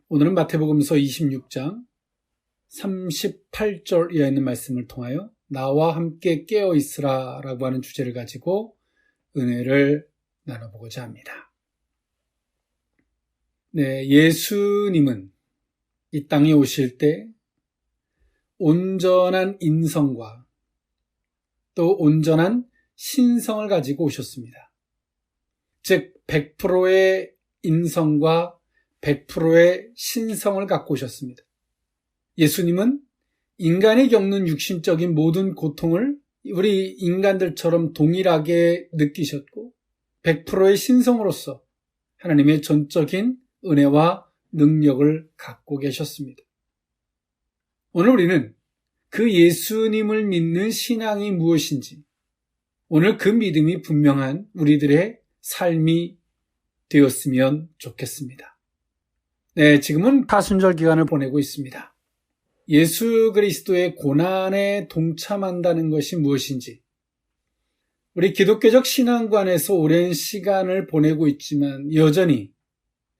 오늘은 마태복음서 26장 38절 이하에 있는 말씀을 통하여 나와 함께 깨어 있으라 라고 하는 주제를 가지고 은혜를 나눠보고자 합니다. 네, 예수님은 이 땅에 오실 때 온전한 인성과 또 온전한 신성을 가지고 오셨습니다. 즉 100%의 인성과 100%의 신성을 갖고 오셨습니다. 예수님은 인간이 겪는 육신적인 모든 고통을 우리 인간들처럼 동일하게 느끼셨고 100%의 신성으로서 하나님의 전적인 은혜와 능력을 갖고 계셨습니다. 오늘 우리는 그 예수님을 믿는 신앙이 무엇인지, 오늘 그 믿음이 분명한 우리들의 삶이 되었으면 좋겠습니다. 네, 지금은 가순절 기간을 보내고 있습니다. 예수 그리스도의 고난에 동참한다는 것이 무엇인지, 우리 기독교적 신앙관에서 오랜 시간을 보내고 있지만 여전히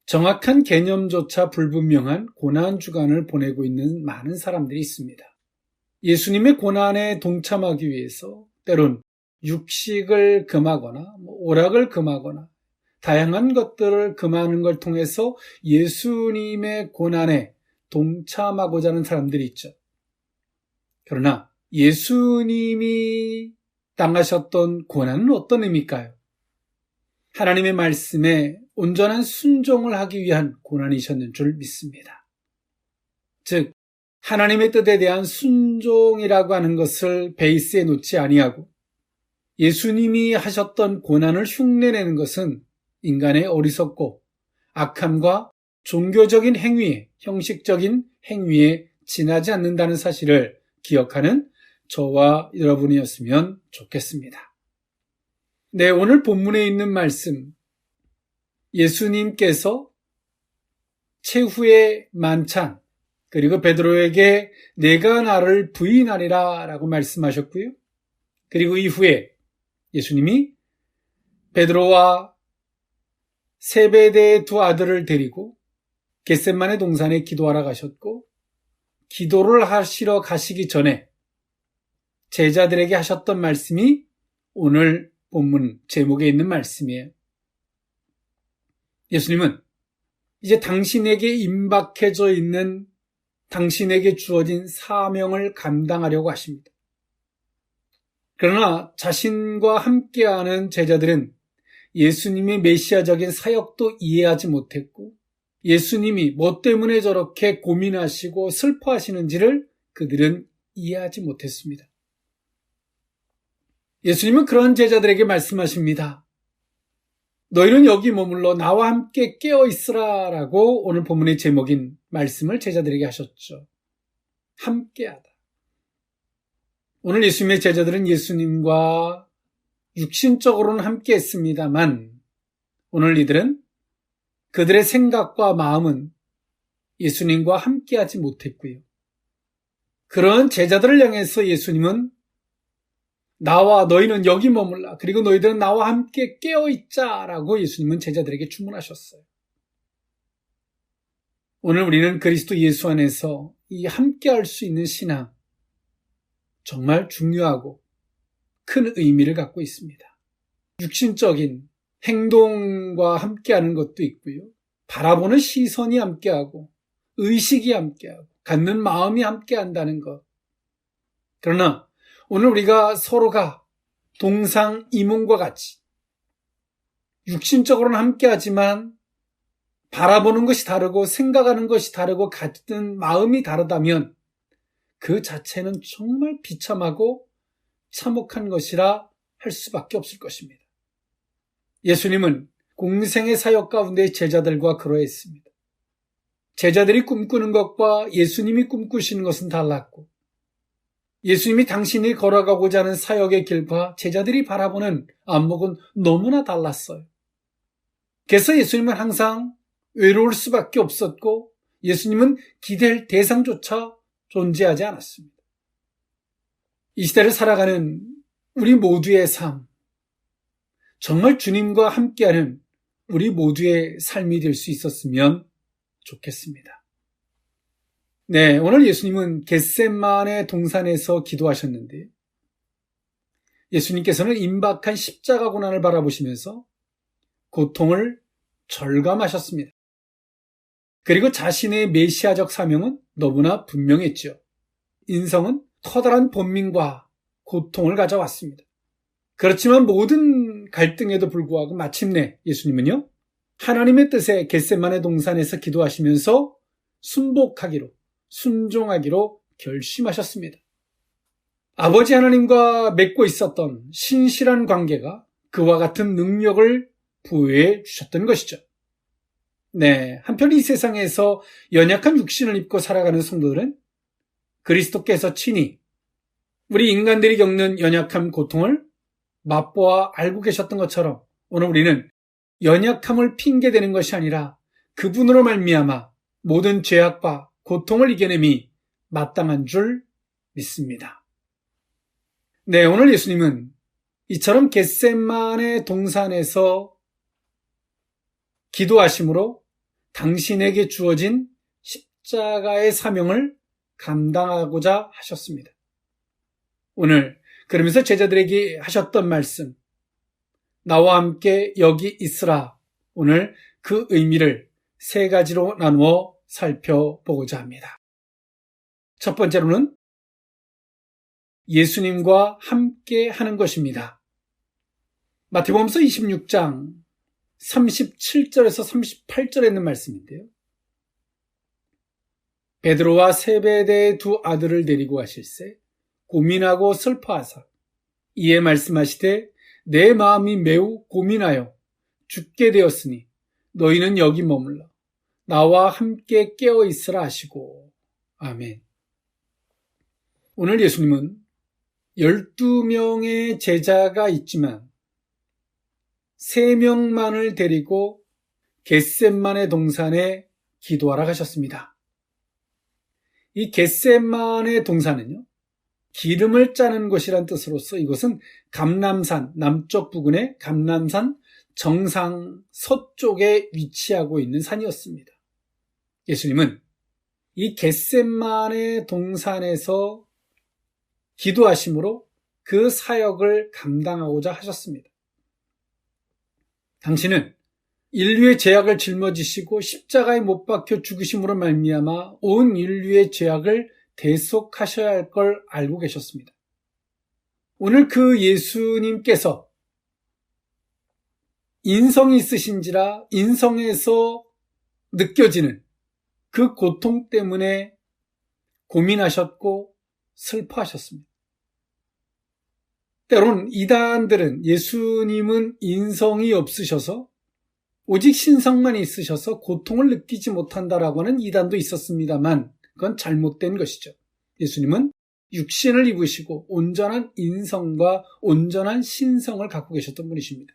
정확한 개념조차 불분명한 고난 주간을 보내고 있는 많은 사람들이 있습니다. 예수님의 고난에 동참하기 위해서 때론 육식을 금하거나 오락을 금하거나 다양한 것들을 금하는 걸 통해서 예수님의 고난에 동참하고자 하는 사람들이 있죠. 그러나 예수님이 당하셨던 고난은 어떤 의미일까요? 하나님의 말씀에 온전한 순종을 하기 위한 고난이셨는 줄 믿습니다. 즉 하나님의 뜻에 대한 순종이라고 하는 것을 베이스에 놓지 아니하고 예수님이 하셨던 고난을 흉내내는 것은 인간의 어리석고 악함과 종교적인 행위에, 형식적인 행위에 지나지 않는다는 사실을 기억하는 저와 여러분이었으면 좋겠습니다. 네, 오늘 본문에 있는 말씀, 예수님께서 최후의 만찬, 그리고 베드로에게 내가 나를 부인하리라 라고 말씀하셨고요. 그리고 이후에 예수님이 베드로와 세베대의 두 아들을 데리고 겟세마네 동산에 기도하러 가셨고, 기도를 하시러 가시기 전에 제자들에게 하셨던 말씀이 오늘 본문 제목에 있는 말씀이에요. 예수님은 이제 당신에게 임박해져 있는, 당신에게 주어진 사명을 감당하려고 하십니다. 그러나 자신과 함께하는 제자들은 예수님의 메시아적인 사역도 이해하지 못했고 예수님이 뭐 때문에 저렇게 고민하시고 슬퍼하시는지를 그들은 이해하지 못했습니다. 예수님은 그런 제자들에게 말씀하십니다. 너희는 여기 머물러 나와 함께 깨어 있으라 라고 오늘 본문의 제목인 말씀을 제자들에게 하셨죠. 함께하다. 오늘 예수님의 제자들은 예수님과 육신적으로는 함께 했습니다만 오늘 이들은 그들의 생각과 마음은 예수님과 함께하지 못했고요. 그런 제자들을 향해서 예수님은 나와 너희는 여기 머물라, 그리고 너희들은 나와 함께 깨어있자라고 예수님은 제자들에게 주문하셨어요. 오늘 우리는 그리스도 예수 안에서 이 함께할 수 있는 신앙, 정말 중요하고 큰 의미를 갖고 있습니다. 육신적인 행동과 함께하는 것도 있고요. 바라보는 시선이 함께하고 의식이 함께하고 갖는 마음이 함께한다는 것. 그러나 오늘 우리가 서로가 동상이몽과 같이 육신적으로는 함께하지만 바라보는 것이 다르고 생각하는 것이 다르고 같은 마음이 다르다면 그 자체는 정말 비참하고 참혹한 것이라 할 수밖에 없을 것입니다. 예수님은 공생의 사역 가운데 제자들과 그러했습니다. 제자들이 꿈꾸는 것과 예수님이 꿈꾸시는 것은 달랐고 예수님이 당신이 걸어가고자 하는 사역의 길과 제자들이 바라보는 안목은 너무나 달랐어요. 그래서 예수님은 항상 외로울 수밖에 없었고 예수님은 기댈 대상조차 존재하지 않았습니다. 이 시대를 살아가는 우리 모두의 삶, 정말 주님과 함께하는 우리 모두의 삶이 될 수 있었으면 좋겠습니다. 네, 오늘 예수님은 겟세마네 동산에서 기도하셨는데 예수님께서는 임박한 십자가 고난을 바라보시면서 고통을 절감하셨습니다. 그리고 자신의 메시아적 사명은 너무나 분명했죠. 인성은 커다란 번민과 고통을 가져왔습니다. 그렇지만 모든 갈등에도 불구하고 마침내 예수님은요, 하나님의 뜻에 겟세마네 동산에서 기도하시면서 순종하기로 결심하셨습니다. 아버지 하나님과 맺고 있었던 신실한 관계가 그와 같은 능력을 부여해 주셨던 것이죠. 네, 한편 이 세상에서 연약한 육신을 입고 살아가는 성도들은 그리스도께서 친히 우리 인간들이 겪는 연약함, 고통을 맛보아 알고 계셨던 것처럼 오늘 우리는 연약함을 핑계대는 것이 아니라 그분으로 말미암아 모든 죄악과 고통을 이겨냄이 마땅한 줄 믿습니다. 네, 오늘 예수님은 이처럼 겟세마네 동산에서 기도하심으로 당신에게 주어진 십자가의 사명을 감당하고자 하셨습니다. 오늘 그러면서 제자들에게 하셨던 말씀, 나와 함께 여기 있으라. 오늘 그 의미를 세 가지로 나누어 살펴보고자 합니다. 첫 번째로는 예수님과 함께 하는 것입니다. 마태복음서 26장 37절에서 38절에 있는 말씀인데요. 베드로와 세베대의 두 아들을 데리고 가실새 고민하고 슬퍼하사 이에 말씀하시되 내 마음이 매우 고민하여 죽게 되었으니 너희는 여기 머물러 나와 함께 깨어 있으라 하시고. 아멘. 오늘 예수님은 12명의 제자가 있지만 3명만을 데리고 겟세마네 동산에 기도하러 가셨습니다. 이 겟세마네 동산은요, 기름을 짜는 곳이란 뜻으로서 이곳은 감람산, 남쪽 부근의 감람산 정상 서쪽에 위치하고 있는 산이었습니다. 예수님은 이 겟세마네 동산에서 기도하심으로 그 사역을 감당하고자 하셨습니다. 당신은 인류의 죄악을 짊어지시고 십자가에 못 박혀 죽으심으로 말미암아 온 인류의 죄악을 대속하셔야 할 걸 알고 계셨습니다. 오늘 그 예수님께서 인성이 있으신지라 인성에서 느껴지는 그 고통 때문에 고민하셨고 슬퍼하셨습니다. 때론 이단들은 예수님은 인성이 없으셔서 오직 신성만 있으셔서 고통을 느끼지 못한다라고 하는 이단도 있었습니다만 그건 잘못된 것이죠. 예수님은 육신을 입으시고 온전한 인성과 온전한 신성을 갖고 계셨던 분이십니다.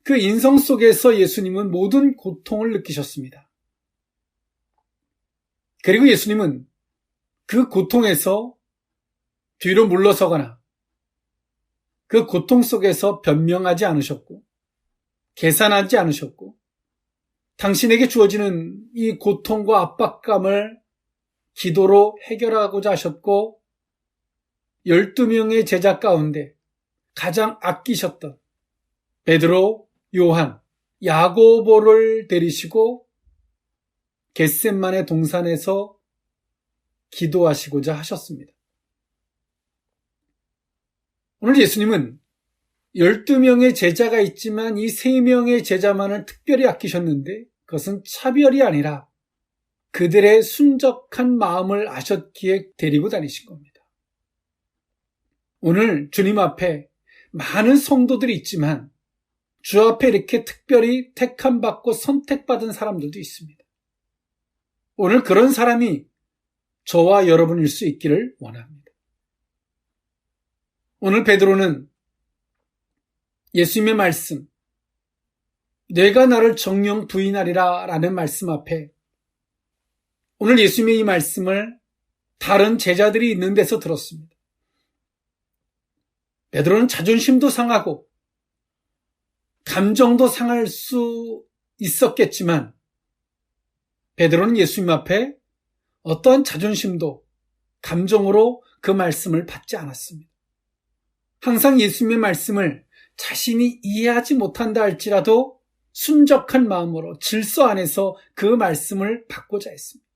그 인성 속에서 예수님은 모든 고통을 느끼셨습니다. 그리고 예수님은 그 고통에서 뒤로 물러서거나 그 고통 속에서 변명하지 않으셨고 계산하지 않으셨고 당신에게 주어지는 이 고통과 압박감을 기도로 해결하고자 하셨고 12명의 제자 가운데 가장 아끼셨던 베드로, 요한, 야고보를 데리시고 겟세마네 동산에서 기도하시고자 하셨습니다. 오늘 예수님은 12명의 제자가 있지만 이 3명의 제자만을 특별히 아끼셨는데 그것은 차별이 아니라 그들의 순적한 마음을 아셨기에 데리고 다니신 겁니다. 오늘 주님 앞에 많은 성도들이 있지만 주 앞에 이렇게 특별히 택함받고 선택받은 사람들도 있습니다. 오늘 그런 사람이 저와 여러분일 수 있기를 원합니다. 오늘 베드로는 예수님의 말씀, 내가 나를 정녕 부인하리라 라는 말씀 앞에 오늘 예수님의 이 말씀을 다른 제자들이 있는 데서 들었습니다. 베드로는 자존심도 상하고 감정도 상할 수 있었겠지만 베드로는 예수님 앞에 어떠한 자존심도 감정으로 그 말씀을 받지 않았습니다. 항상 예수님의 말씀을 자신이 이해하지 못한다 할지라도 순적한 마음으로 질서 안에서 그 말씀을 받고자 했습니다.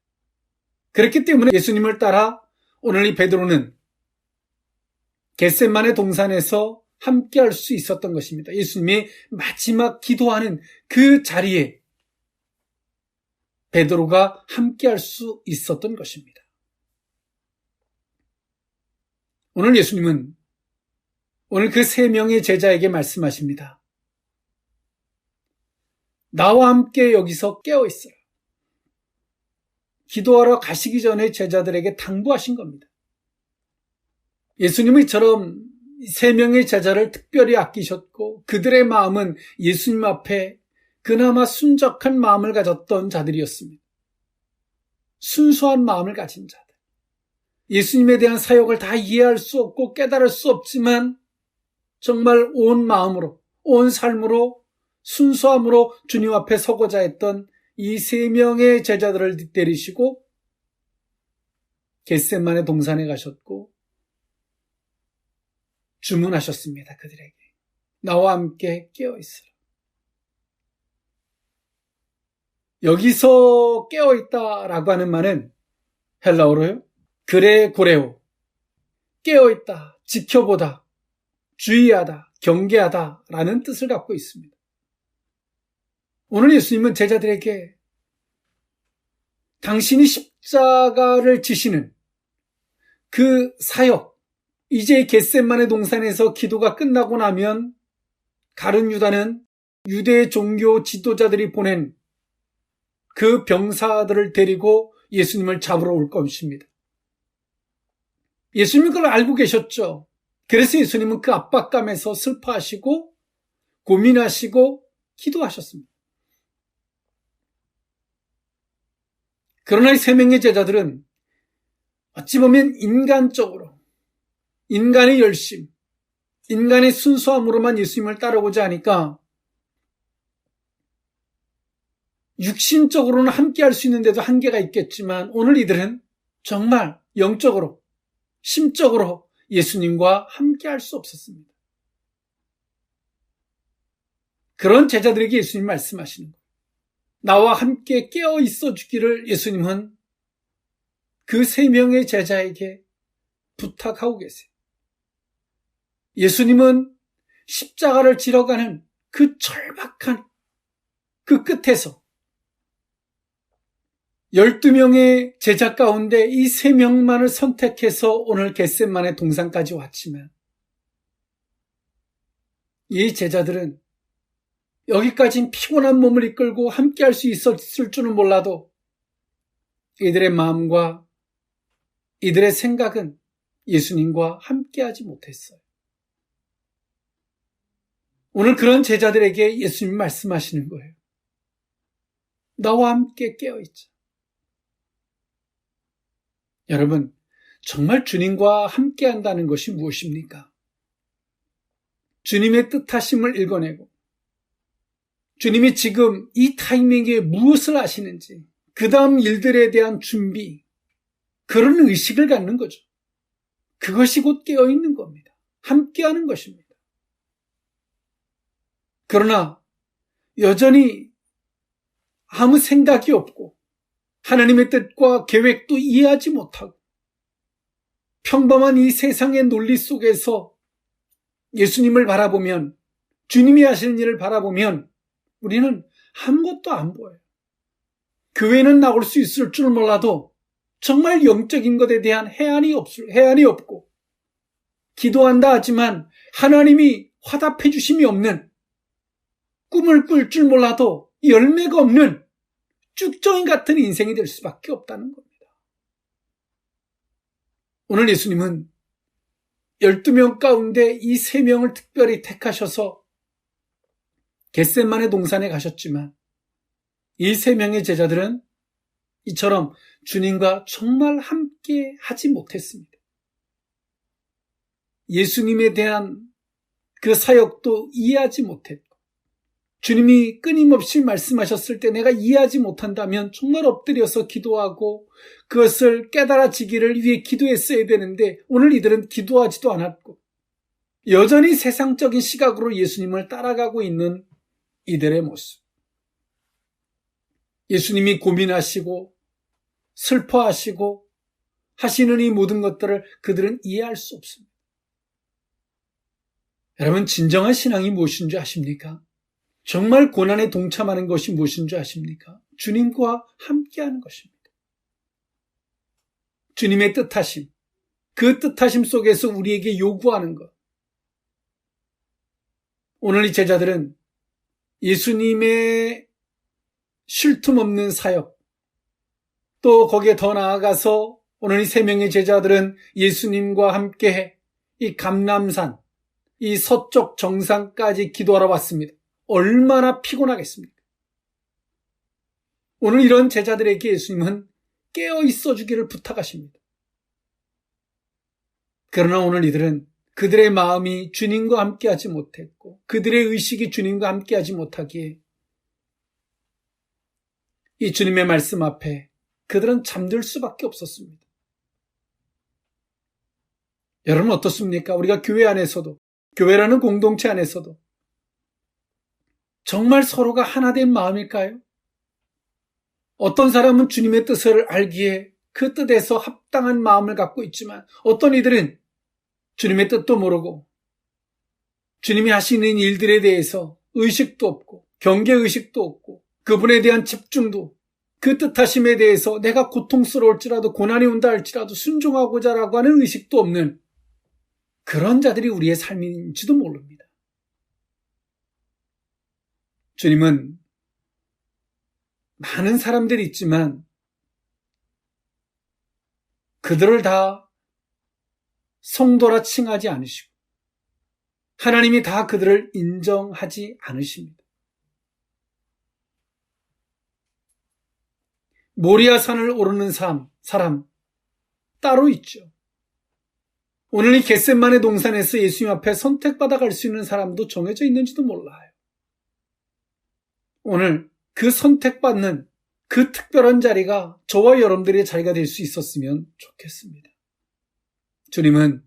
그렇기 때문에 예수님을 따라 오늘 이 베드로는 겟세마네 동산에서 함께할 수 있었던 것입니다. 예수님이 마지막 기도하는 그 자리에 베드로가 함께할 수 있었던 것입니다. 오늘 예수님은 오늘 그 3명의 제자에게 말씀하십니다. 나와 함께 여기서 깨어 있어라. 기도하러 가시기 전에 제자들에게 당부하신 겁니다. 예수님은 이처럼 3명의 제자를 특별히 아끼셨고 그들의 마음은 예수님 앞에 그나마 순적한 마음을 가졌던 자들이었습니다. 순수한 마음을 가진 자들. 예수님에 대한 사역을 다 이해할 수 없고 깨달을 수 없지만 정말 온 마음으로, 온 삶으로, 순수함으로 주님 앞에 서고자 했던 이 3명의 제자들을 데리시고 겟세마네 동산에 가셨고 주문하셨습니다. 그들에게. 나와 함께 깨어있으라. 여기서 깨어있다라고 하는 말은 헬라어로요. 그레 고레오. 깨어있다, 지켜보다, 주의하다, 경계하다라는 뜻을 갖고 있습니다. 오늘 예수님은 제자들에게 당신이 십자가를 지시는 그 사역, 이제 겟세마네 동산에서 기도가 끝나고 나면 가룟 유다는 유대 종교 지도자들이 보낸 그 병사들을 데리고 예수님을 잡으러 올 것입니다. 예수님은 그걸 알고 계셨죠. 그래서 예수님은 그 압박감에서 슬퍼하시고 고민하시고 기도하셨습니다. 그러나 이 3명의 제자들은 어찌 보면 인간적으로 인간의 열심, 인간의 순수함으로만 예수님을 따르고자 하니까 육신적으로는 함께할 수 있는데도 한계가 있겠지만 오늘 이들은 정말 영적으로, 심적으로 예수님과 함께할 수 없었습니다. 그런 제자들에게 예수님 말씀하시는 거예요. 나와 함께 깨어 있어 주기를 예수님은 그 3명의 제자에게 부탁하고 계세요. 예수님은 십자가를 지러 가는 그 절박한 그 끝에서 12명의 제자 가운데 이 3명만을 선택해서 오늘 겟세마네 동산까지 왔지만 이 제자들은 여기까지 피곤한 몸을 이끌고 함께할 수 있었을 줄은 몰라도 이들의 마음과 이들의 생각은 예수님과 함께하지 못했어요. 오늘 그런 제자들에게 예수님이 말씀하시는 거예요. 나와 함께 깨어있자. 여러분, 정말 주님과 함께한다는 것이 무엇입니까? 주님의 뜻하심을 읽어내고 주님이 지금 이 타이밍에 무엇을 하시는지 그 다음 일들에 대한 준비, 그런 의식을 갖는 거죠. 그것이 곧 깨어있는 겁니다. 함께하는 것입니다. 그러나 여전히 아무 생각이 없고 하나님의 뜻과 계획도 이해하지 못하고 평범한 이 세상의 논리 속에서 예수님을 바라보면, 주님이 하시는 일을 바라보면 우리는 아무것도 안 보여요. 교회는 나올 수 있을 줄 몰라도 정말 영적인 것에 대한 해안이 없고, 기도한다 하지만 하나님이 화답해 주심이 없는, 꿈을 꿀 줄 몰라도 열매가 없는 쭉정이 같은 인생이 될 수밖에 없다는 겁니다. 오늘 예수님은 12명 가운데 이 3명을 특별히 택하셔서 겟세마네 동산에 가셨지만 이 3명의 제자들은 이처럼 주님과 정말 함께 하지 못했습니다. 예수님에 대한 그 사역도 이해하지 못했고 주님이 끊임없이 말씀하셨을 때 내가 이해하지 못한다면 정말 엎드려서 기도하고 그것을 깨달아지기를 위해 기도했어야 되는데 오늘 이들은 기도하지도 않았고 여전히 세상적인 시각으로 예수님을 따라가고 있는 이들의 모습. 예수님이 고민하시고 슬퍼하시고 하시는 이 모든 것들을 그들은 이해할 수 없습니다. 여러분, 진정한 신앙이 무엇인 줄 아십니까? 정말 고난에 동참하는 것이 무엇인 줄 아십니까? 주님과 함께하는 것입니다. 주님의 뜻하심, 그 뜻하심 속에서 우리에게 요구하는 것. 오늘 이 제자들은 예수님의 쉴 틈 없는 사역, 또 거기에 더 나아가서 오늘 이 세 명의 제자들은 예수님과 함께 이 감람산, 이 서쪽 정상까지 기도하러 왔습니다. 얼마나 피곤하겠습니까? 오늘 이런 제자들에게 예수님은 깨어 있어 주기를 부탁하십니다. 그러나 오늘 이들은 그들의 마음이 주님과 함께하지 못했고 그들의 의식이 주님과 함께하지 못하기에 이 주님의 말씀 앞에 그들은 잠들 수밖에 없었습니다. 여러분 어떻습니까? 우리가 교회 안에서도, 교회라는 공동체 안에서도 정말 서로가 하나 된 마음일까요? 어떤 사람은 주님의 뜻을 알기에 그 뜻에서 합당한 마음을 갖고 있지만 어떤 이들은 주님의 뜻도 모르고 주님이 하시는 일들에 대해서 의식도 없고 경계의식도 없고 그분에 대한 집중도 그 뜻하심에 대해서 내가 고통스러울지라도 고난이 온다 할지라도 순종하고자라고 하는 의식도 없는 그런 자들이 우리의 삶인지도 모릅니다. 주님은 많은 사람들이 있지만 그들을 다 성도라 칭하지 않으시고 하나님이 다 그들을 인정하지 않으십니다. 모리아 산을 오르는 사람 따로 있죠. 오늘 이 겟세마네 동산에서 예수님 앞에 선택받아 갈 수 있는 사람도 정해져 있는지도 몰라요. 오늘 그 선택받는 그 특별한 자리가 저와 여러분들의 자리가 될 수 있었으면 좋겠습니다. 주님은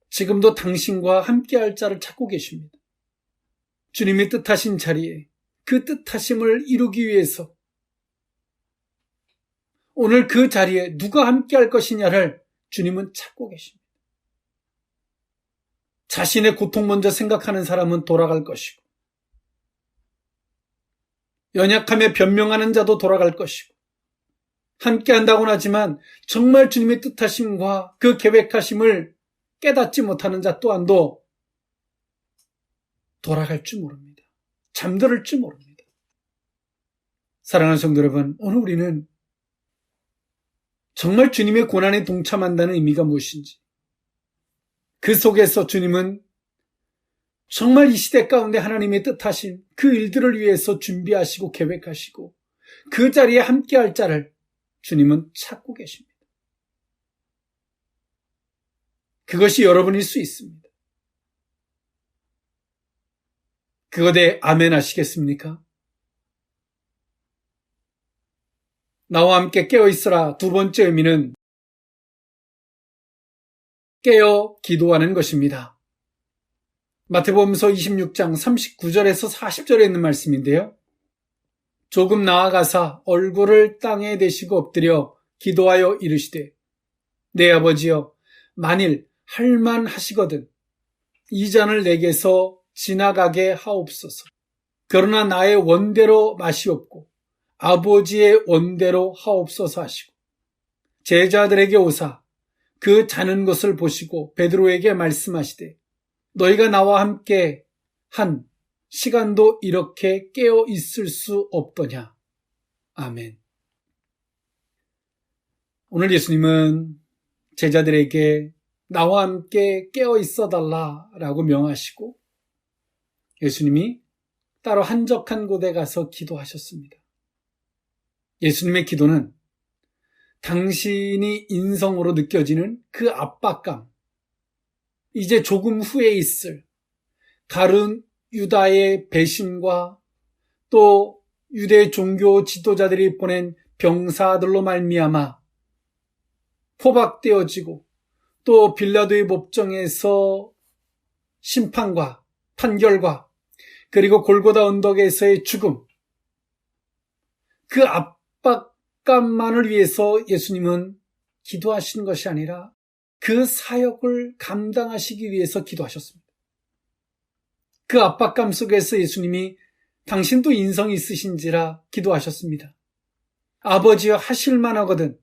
지금도 당신과 함께할 자를 찾고 계십니다. 주님의 뜻하신 자리에 그 뜻하심을 이루기 위해서 오늘 그 자리에 누가 함께할 것이냐를 주님은 찾고 계십니다. 자신의 고통 먼저 생각하는 사람은 돌아갈 것이고 연약함에 변명하는 자도 돌아갈 것이고 함께 한다고는 하지만 정말 주님의 뜻하심과 그 계획하심을 깨닫지 못하는 자 또한도 돌아갈 줄 모릅니다. 잠들을 줄 모릅니다. 사랑하는 성도 여러분, 오늘 우리는 정말 주님의 고난에 동참한다는 의미가 무엇인지 그 속에서 주님은 정말 이 시대 가운데 하나님의 뜻하신 그 일들을 위해서 준비하시고 계획하시고 그 자리에 함께할 자를 주님은 찾고 계십니다. 그것이 여러분일 수 있습니다. 그것에 아멘 하시겠습니까? 나와 함께 깨어있으라 두 번째 의미는 깨어 기도하는 것입니다. 마태복음서 26장 39절에서 40절에 있는 말씀인데요. 조금 나아가사 얼굴을 땅에 대시고 엎드려 기도하여 이르시되 내 아버지여 만일 할만하시거든 이 잔을 내게서 지나가게 하옵소서. 그러나 나의 원대로 마시옵고 아버지의 원대로 하옵소서 하시고 제자들에게 오사 그 자는 것을 보시고 베드로에게 말씀하시되 너희가 나와 함께 한 시간도 이렇게 깨어 있을 수 없더냐. 아멘. 오늘 예수님은 제자들에게 나와 함께 깨어 있어 달라라고 명하시고 예수님이 따로 한적한 곳에 가서 기도하셨습니다. 예수님의 기도는 당신이 인성으로 느껴지는 그 압박감, 이제 조금 후에 있을 가룟 유다의 배신과 또 유대 종교 지도자들이 보낸 병사들로 말미암아 포박되어지고 또 빌라도의 법정에서 심판과 판결과 그리고 골고다 언덕에서의 죽음, 그 압박감만을 위해서 예수님은 기도하신 것이 아니라 그 사역을 감당하시기 위해서 기도하셨습니다. 그 압박감 속에서 예수님이 당신도 인성이 있으신지라 기도하셨습니다. 아버지여 하실 만하거든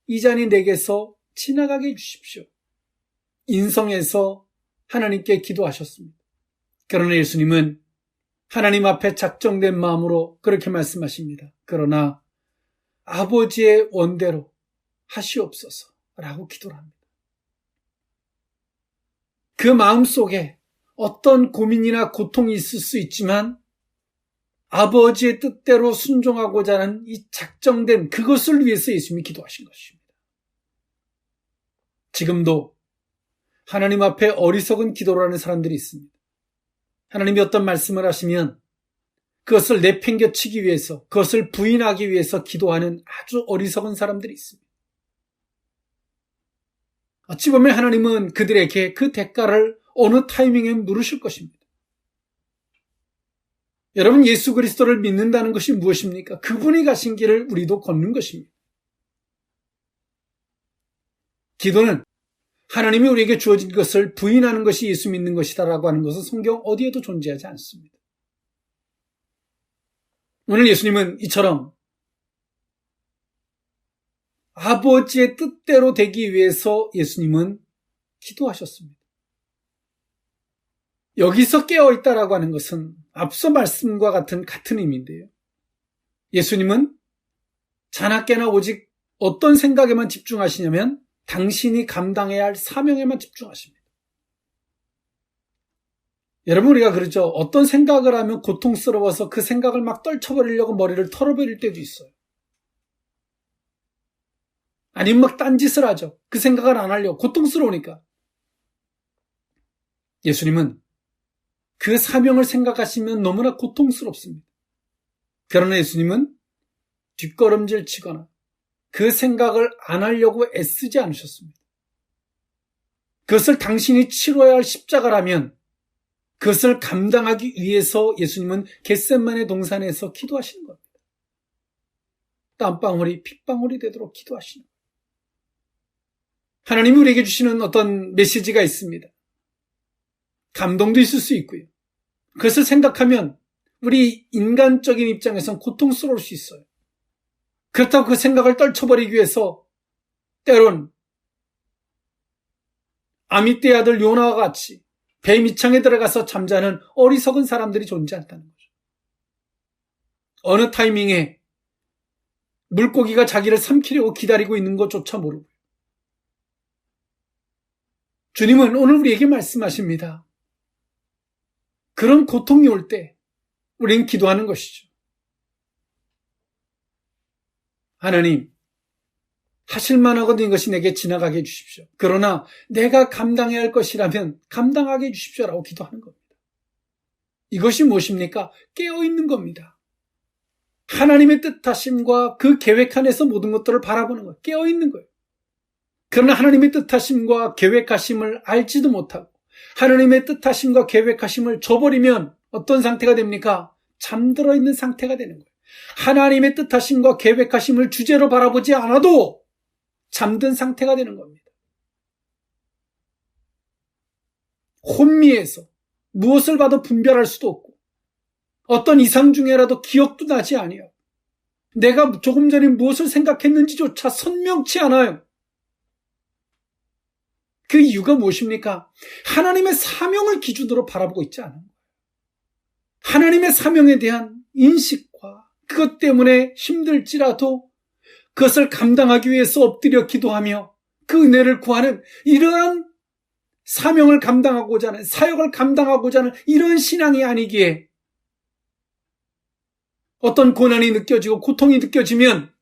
이 잔이 내게서 지나가게 해주십시오. 인성에서 하나님께 기도하셨습니다. 그러나 예수님은 하나님 앞에 작정된 마음으로 그렇게 말씀하십니다. 그러나 아버지의 원대로 하시옵소서 라고 기도를 합니다. 그 마음 속에 어떤 고민이나 고통이 있을 수 있지만 아버지의 뜻대로 순종하고자 하는 이 작정된 그것을 위해서 예수님이 기도하신 것입니다. 지금도 하나님 앞에 어리석은 기도를 하는 사람들이 있습니다. 하나님이 어떤 말씀을 하시면 그것을 내팽겨치기 위해서, 그것을 부인하기 위해서 기도하는 아주 어리석은 사람들이 있습니다. 어찌 보면 하나님은 그들에게 그 대가를 어느 타이밍에 물으실 것입니다. 여러분, 예수 그리스도를 믿는다는 것이 무엇입니까? 그분이 가신 길을 우리도 걷는 것입니다. 기도는 하나님이 우리에게 주어진 것을 부인하는 것이 예수 믿는 것이다라고 하는 것은 성경 어디에도 존재하지 않습니다. 오늘 예수님은 이처럼 아버지의 뜻대로 되기 위해서 예수님은 기도하셨습니다. 여기서 깨어있다라고 하는 것은 앞서 말씀과 같은 의미인데요. 예수님은 자나깨나 오직 어떤 생각에만 집중하시냐면 당신이 감당해야 할 사명에만 집중하십니다. 여러분, 우리가 그러죠. 어떤 생각을 하면 고통스러워서 그 생각을 막 떨쳐버리려고 머리를 털어버릴 때도 있어요. 아니면 막 딴짓을 하죠. 그 생각을 안 하려고 고통스러우니까. 예수님은 그 사명을 생각하시면 너무나 고통스럽습니다. 그러나 예수님은 뒷걸음질 치거나 그 생각을 안 하려고 애쓰지 않으셨습니다. 그것을 당신이 치러야 할 십자가라면 그것을 감당하기 위해서 예수님은 겟세마네 동산에서 기도하시는 겁니다. 땀방울이 핏방울이 되도록 기도하시는 겁니다. 하나님이 우리에게 주시는 어떤 메시지가 있습니다. 감동도 있을 수 있고요. 그것을 생각하면 우리 인간적인 입장에서는 고통스러울 수 있어요. 그렇다고 그 생각을 떨쳐버리기 위해서 때론 아미떼의 아들 요나와 같이 배 밑창에 들어가서 잠자는 어리석은 사람들이 존재한다는 거죠. 어느 타이밍에 물고기가 자기를 삼키려고 기다리고 있는 것조차 모르고 주님은 오늘 우리에게 말씀하십니다. 그런 고통이 올 때 우리는 기도하는 것이죠. 하나님, 하실 만하거든 이것이 내게 지나가게 해주십시오. 그러나 내가 감당해야 할 것이라면 감당하게 해주십시오라고 기도하는 겁니다. 이것이 무엇입니까? 깨어있는 겁니다. 하나님의 뜻하심과 그 계획 안에서 모든 것들을 바라보는 거예요. 깨어있는 거예요. 그러나 하나님의 뜻하심과 계획하심을 알지도 못하고 하나님의 뜻하심과 계획하심을 저버리면 어떤 상태가 됩니까? 잠들어 있는 상태가 되는 거예요. 하나님의 뜻하심과 계획하심을 주제로 바라보지 않아도 잠든 상태가 되는 겁니다. 혼미해서 무엇을 봐도 분별할 수도 없고 어떤 이상 중에라도 기억도 나지 아니하고 내가 조금 전에 무엇을 생각했는지조차 선명치 않아요. 그 이유가 무엇입니까? 하나님의 사명을 기준으로 바라보고 있지 않은 거예요. 하나님의 사명에 대한 인식과 그것 때문에 힘들지라도 그것을 감당하기 위해서 엎드려 기도하며 그 은혜를 구하는 이러한 사명을 감당하고자 하는 사역을 감당하고자 하는 이런 신앙이 아니기에 어떤 고난이 느껴지고 고통이 느껴지면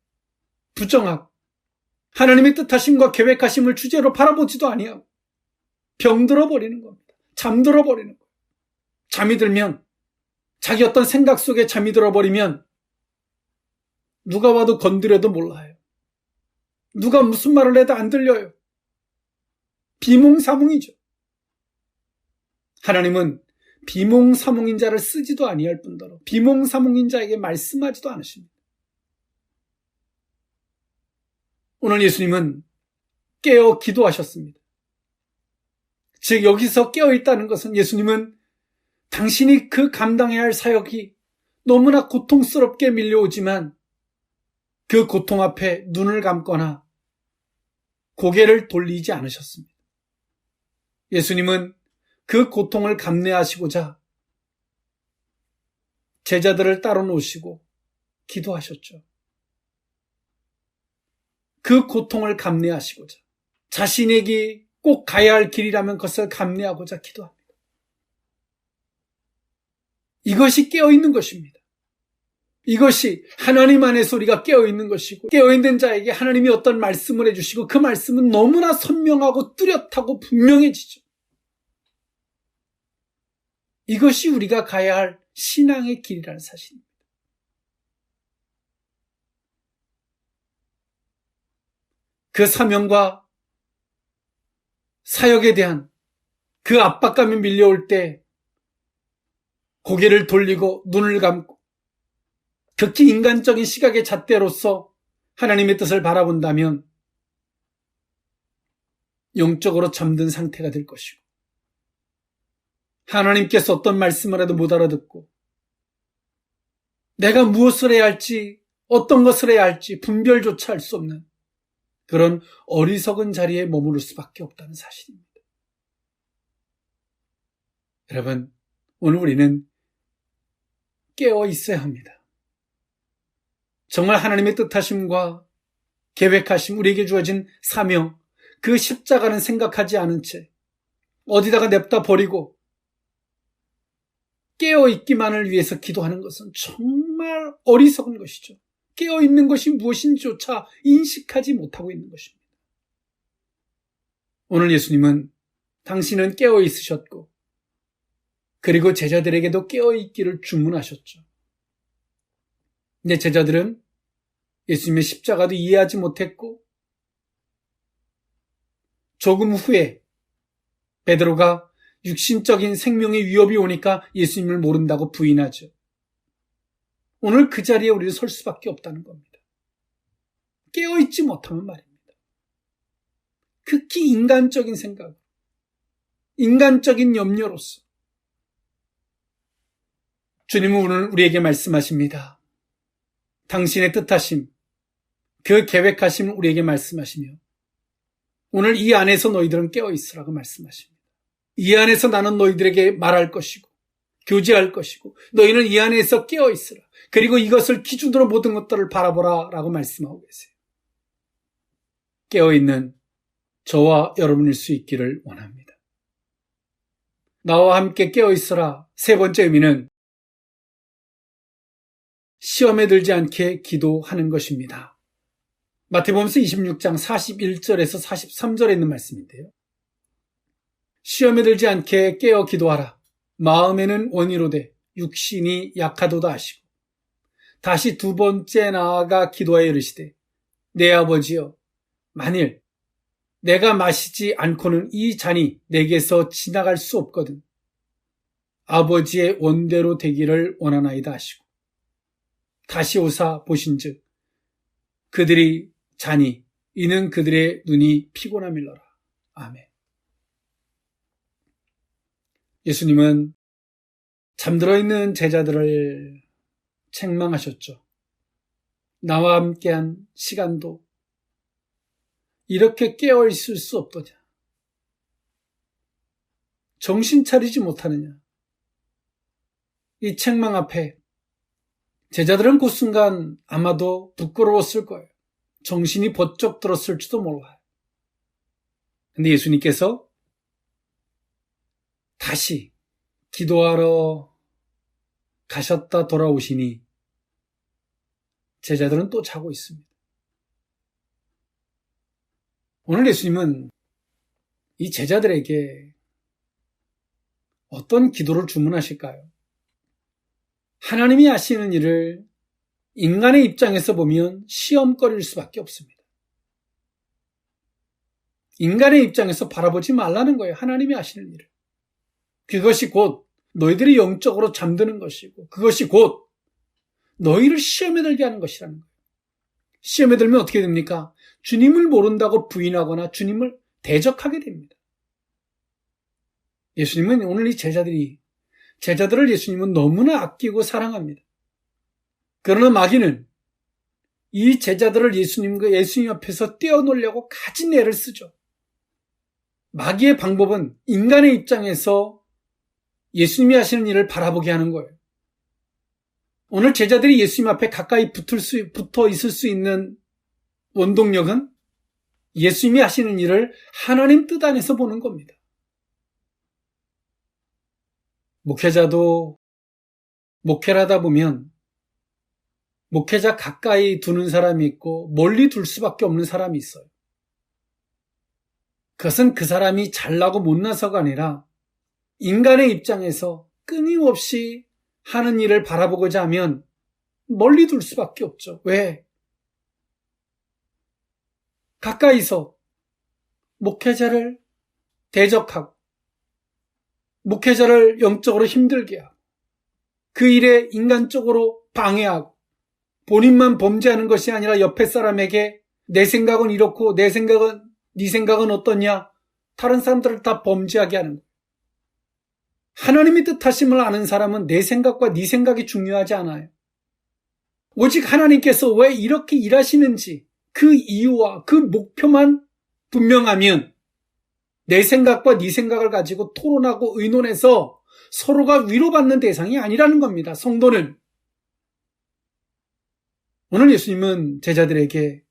부정하고 하나님의 뜻하심과 계획하심을 주제로 바라보지도 아니하고 병들어 버리는 겁니다. 잠들어 버리는 거예요. 잠이 들면 자기 어떤 생각 속에 잠이 들어버리면 누가 와도 건드려도 몰라요. 누가 무슨 말을 해도 안 들려요. 비몽사몽이죠. 하나님은 비몽사몽인 자를 쓰지도 아니할 뿐더러 비몽사몽인 자에게 말씀하지도 않으십니다. 오늘 예수님은 깨어 기도하셨습니다. 즉 여기서 깨어있다는 것은 예수님은 당신이 그 감당해야 할 사역이 너무나 고통스럽게 밀려오지만 그 고통 앞에 눈을 감거나 고개를 돌리지 않으셨습니다. 예수님은 그 고통을 감내하시고자 제자들을 따로 놓으시고 기도하셨죠. 그 고통을 감내하시고자 자신에게 꼭 가야 할 길이라면 그것을 감내하고자 기도합니다. 이것이 깨어있는 것입니다. 이것이 하나님 안에서 우리가 깨어있는 것이고 깨어있는 자에게 하나님이 어떤 말씀을 해주시고 그 말씀은 너무나 선명하고 뚜렷하고 분명해지죠. 이것이 우리가 가야 할 신앙의 길이라는 사실입니다. 그 사명과 사역에 대한 그 압박감이 밀려올 때 고개를 돌리고 눈을 감고 극히 인간적인 시각의 잣대로서 하나님의 뜻을 바라본다면 영적으로 잠든 상태가 될 것이고 하나님께서 어떤 말씀을 해도 못 알아듣고 내가 무엇을 해야 할지 어떤 것을 해야 할지 분별조차 할 수 없는 그런 어리석은 자리에 머무를 수밖에 없다는 사실입니다. 여러분, 오늘 우리는 깨어 있어야 합니다. 정말 하나님의 뜻하심과 계획하심, 우리에게 주어진 사명, 그 십자가는 생각하지 않은 채 어디다가 냅다 버리고 깨어있기만을 위해서 기도하는 것은 정말 어리석은 것이죠. 깨어있는 것이 무엇인지조차 인식하지 못하고 있는 것입니다. 오늘 예수님은 당신은 깨어있으셨고 그리고 제자들에게도 깨어있기를 주문하셨죠. 근데 제자들은 예수님의 십자가도 이해하지 못했고 조금 후에 베드로가 육신적인 생명의 위협이 오니까 예수님을 모른다고 부인하죠. 오늘 그 자리에 우리는 설 수밖에 없다는 겁니다. 깨어있지 못하면 말입니다. 극히 인간적인 생각, 인간적인 염려로서 주님은 오늘 우리에게 말씀하십니다. 당신의 뜻하심, 그 계획하심을 우리에게 말씀하시며 오늘 이 안에서 너희들은 깨어있으라고 말씀하십니다. 이 안에서 나는 너희들에게 말할 것이고 교제할 것이고 너희는 이 안에서 깨어있으라. 그리고 이것을 기준으로 모든 것들을 바라보라 라고 말씀하고 계세요. 깨어있는 저와 여러분일 수 있기를 원합니다. 나와 함께 깨어있으라. 세 번째 의미는 시험에 들지 않게 기도하는 것입니다. 마태복음서 26장 41절에서 43절에 있는 말씀인데요. 시험에 들지 않게 깨어 기도하라. 마음에는 원이로되 육신이 약하도다 하시고 다시 두 번째 나아가 기도하여 이르시되 내 아버지여 만일 내가 마시지 않고는 이 잔이 내게서 지나갈 수 없거든 아버지의 원대로 되기를 원하나이다 하시고 다시 오사 보신즉 그들이 자니 이는 그들의 눈이 피곤함일러라. 아멘. 예수님은 잠들어 있는 제자들을 책망하셨죠. 나와 함께한 시간도 이렇게 깨어 있을 수 없더냐. 정신 차리지 못하느냐. 이 책망 앞에 제자들은 그 순간 아마도 부끄러웠을 거예요. 정신이 번쩍 들었을지도 몰라요. 근데 예수님께서 다시 기도하러 가셨다 돌아오시니 제자들은 또 자고 있습니다. 오늘 예수님은 이 제자들에게 어떤 기도를 주문하실까요? 하나님이 하시는 일을 인간의 입장에서 보면 시험거리일 수밖에 없습니다. 인간의 입장에서 바라보지 말라는 거예요. 하나님이 하시는 일을. 그것이 곧 너희들이 영적으로 잠드는 것이고 그것이 곧 너희를 시험에 들게 하는 것이라는 거예요. 시험에 들면 어떻게 됩니까? 주님을 모른다고 부인하거나 주님을 대적하게 됩니다. 예수님은 오늘 이 제자들을 예수님은 너무나 아끼고 사랑합니다. 그러나 마귀는 이 제자들을 예수님 앞에서 떼어놓으려고 가진 애를 쓰죠. 마귀의 방법은 인간의 입장에서 예수님이 하시는 일을 바라보게 하는 거예요. 오늘 제자들이 예수님 앞에 가까이 붙어 있을 수 있는 원동력은 예수님이 하시는 일을 하나님 뜻 안에서 보는 겁니다. 목회자도 목회를 하다 보면 목회자 가까이 두는 사람이 있고 멀리 둘 수밖에 없는 사람이 있어요. 그것은 그 사람이 잘나고 못나서가 아니라 인간의 입장에서 끊임없이 하는 일을 바라보고자 하면 멀리 둘 수밖에 없죠. 왜? 가까이서 목회자를 대적하고 목회자를 영적으로 힘들게 하고 그 일에 인간적으로 방해하고 본인만 범죄하는 것이 아니라 옆에 사람에게 내 생각은 이렇고 네 생각은 어떠냐? 다른 사람들을 다 범죄하게 하는 거예요. 하나님의 뜻하심을 아는 사람은 내 생각과 네 생각이 중요하지 않아요. 오직 하나님께서 왜 이렇게 일하시는지 그 이유와 그 목표만 분명하면 내 생각과 네 생각을 가지고 토론하고 의논해서 서로가 위로받는 대상이 아니라는 겁니다. 성도는. 오늘 예수님은 제자들에게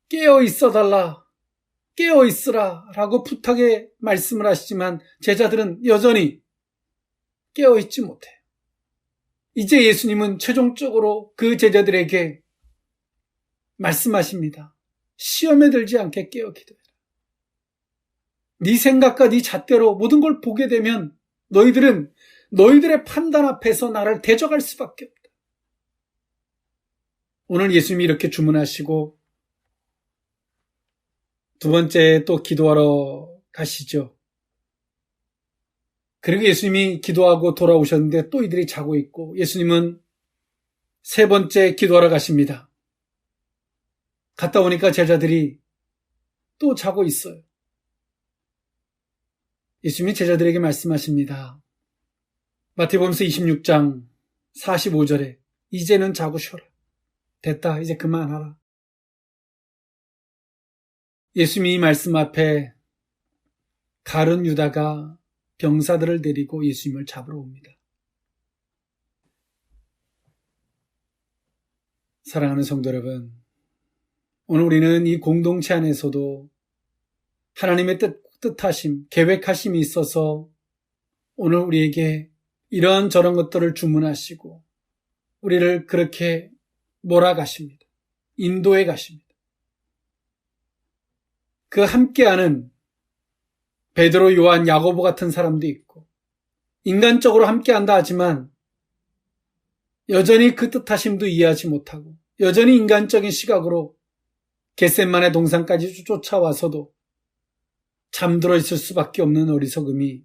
깨어 있어달라, 깨어 있으라 라고 부탁의 말씀을 하시지만 제자들은 여전히 깨어 있지 못해요. 이제 예수님은 최종적으로 그 제자들에게 말씀하십니다. 시험에 들지 않게 깨어 기도해라. 네 생각과 네 잣대로 모든 걸 보게 되면 너희들은 너희들의 판단 앞에서 나를 대적할 수밖에 없다. 오늘 예수님이 이렇게 주문하시고 두 번째 또 기도하러 가시죠. 그리고 예수님이 기도하고 돌아오셨는데 또 이들이 자고 있고 예수님은 세 번째 기도하러 가십니다. 갔다 오니까 제자들이 또 자고 있어요. 예수님이 제자들에게 말씀하십니다. 마태복음서 26장 45절에 이제는 자고 쉬어라. 됐다. 이제 그만하라. 예수님이 이 말씀 앞에 가룟 유다가 병사들을 데리고 예수님을 잡으러 옵니다. 사랑하는 성도 여러분, 오늘 우리는 이 공동체 안에서도 하나님의 뜻하심, 계획하심이 있어서 오늘 우리에게 이런저런 것들을 주문하시고 우리를 그렇게 몰아가십니다. 인도해 가십니다. 그 함께하는 베드로, 요한, 야고보 같은 사람도 있고 인간적으로 함께한다 하지만 여전히 그 뜻하심도 이해하지 못하고 여전히 인간적인 시각으로 겟세마네 동산까지 쫓아와서도 잠들어 있을 수밖에 없는 어리석음이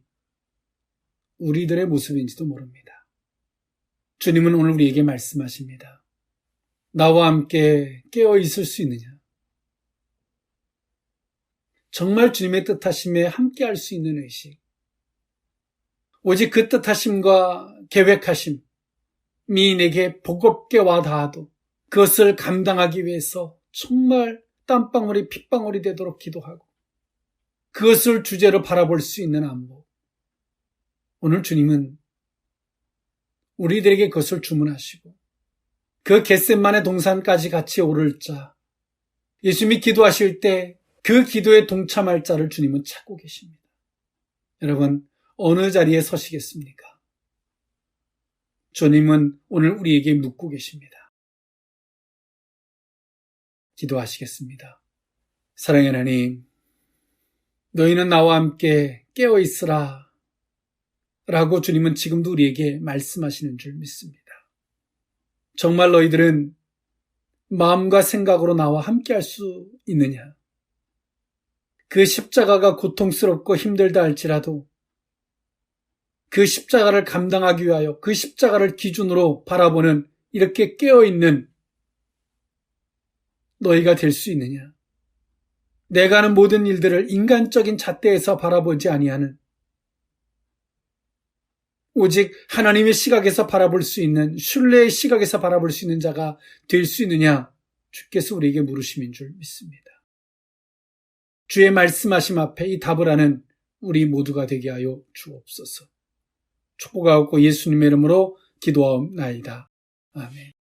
우리들의 모습인지도 모릅니다. 주님은 오늘 우리에게 말씀하십니다. 나와 함께 깨어 있을 수 있느냐? 정말 주님의 뜻하심에 함께할 수 있는 의식. 오직 그 뜻하심과 계획하심이 내게 버겁게 와닿아도 그것을 감당하기 위해서 정말 땀방울이 핏방울이 되도록 기도하고 그것을 주제로 바라볼 수 있는 안목. 오늘 주님은 우리들에게 그것을 주문하시고 그 겟세마네 동산까지 같이 오를 자, 예수님이 기도하실 때 그 기도에 동참할 자를 주님은 찾고 계십니다. 여러분, 어느 자리에 서시겠습니까? 주님은 오늘 우리에게 묻고 계십니다. 기도하시겠습니다. 사랑의 하나님, 너희는 나와 함께 깨어 있으라 라고 주님은 지금도 우리에게 말씀하시는 줄 믿습니다. 정말 너희들은 마음과 생각으로 나와 함께 할 수 있느냐? 그 십자가가 고통스럽고 힘들다 할지라도 그 십자가를 감당하기 위하여 그 십자가를 기준으로 바라보는 이렇게 깨어있는 너희가 될 수 있느냐? 내가 하는 모든 일들을 인간적인 잣대에서 바라보지 아니하는 오직 하나님의 시각에서 바라볼 수 있는 신뢰의 시각에서 바라볼 수 있는 자가 될 수 있느냐? 주께서 우리에게 물으심인 줄 믿습니다. 주의 말씀하심 앞에 이 답을 하는 우리 모두가 되게 하여 주옵소서. 축복하옵고 예수님의 이름으로 기도하옵나이다. 아멘.